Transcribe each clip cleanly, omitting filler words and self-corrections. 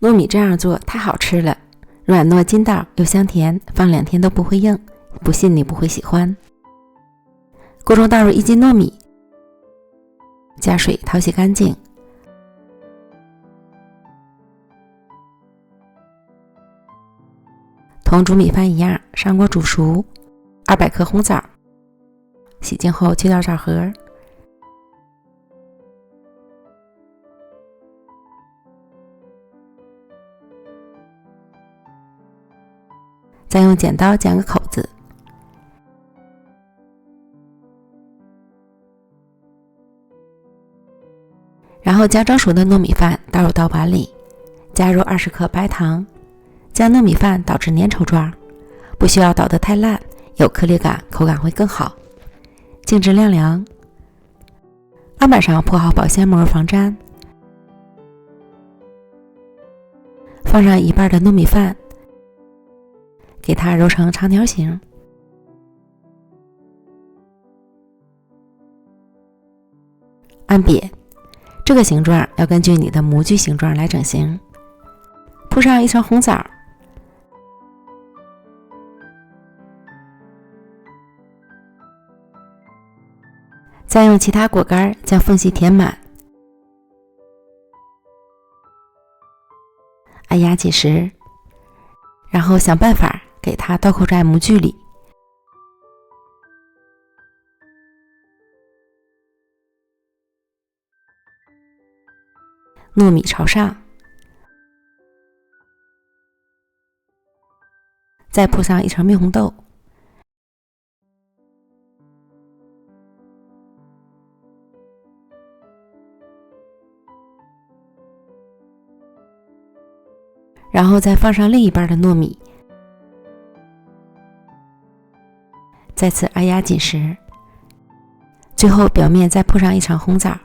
糯米这样做太好吃了，软糯筋道又香甜，放2天都不会硬，不信你不会喜欢。锅中倒入1斤糯米，加水淘洗干净，同煮米饭一样上锅煮熟。200克红枣，洗净后去掉枣核，再用剪刀剪个口子，然后将蒸熟的糯米饭倒入到碗里，加入20克白糖，将糯米饭捣至粘稠状，不需要捣得太烂，有颗粒感，口感会更好。静置晾凉。案板上铺好保鲜膜防粘，放上1半的糯米饭，给它揉成长条形。按扁，这个形状要根据你的模具形状来整形。铺上1层红枣，再用其他果干将缝隙填满，按压紧实，然后想办法给它倒扣在模具里。糯米朝上，再铺上1层蜜红豆，然后再放上另一半的糯米，再次按压紧实，最后表面再铺上1层红枣。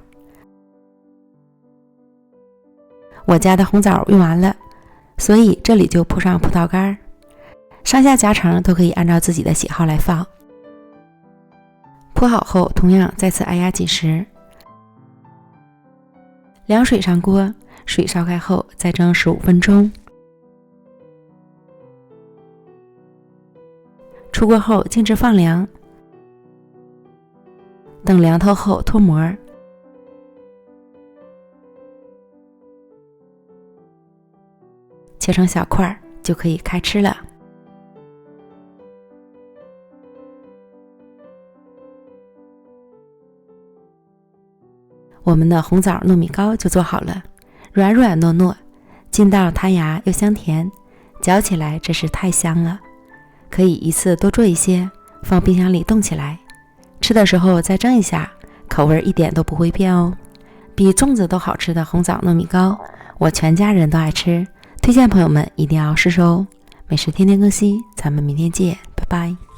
我家的红枣用完了，所以这里就铺上葡萄干，上下夹层都可以按照自己的喜好来放。铺好后，同样再次按压紧实，凉水上锅，水烧开后再蒸15分钟。出锅后静置放凉，等凉透后脱模，切成小块就可以开吃了。我们的红枣糯米糕就做好了，软软糯糯，筋道弹牙又香甜，嚼起来真是太香了。可以一次多做一些，放冰箱里冻起来，吃的时候再蒸一下，口味一点都不会变哦。比粽子都好吃的红枣糯米糕，我全家人都爱吃，推荐朋友们一定要试试哦。美食天天更新，咱们明天见，拜拜。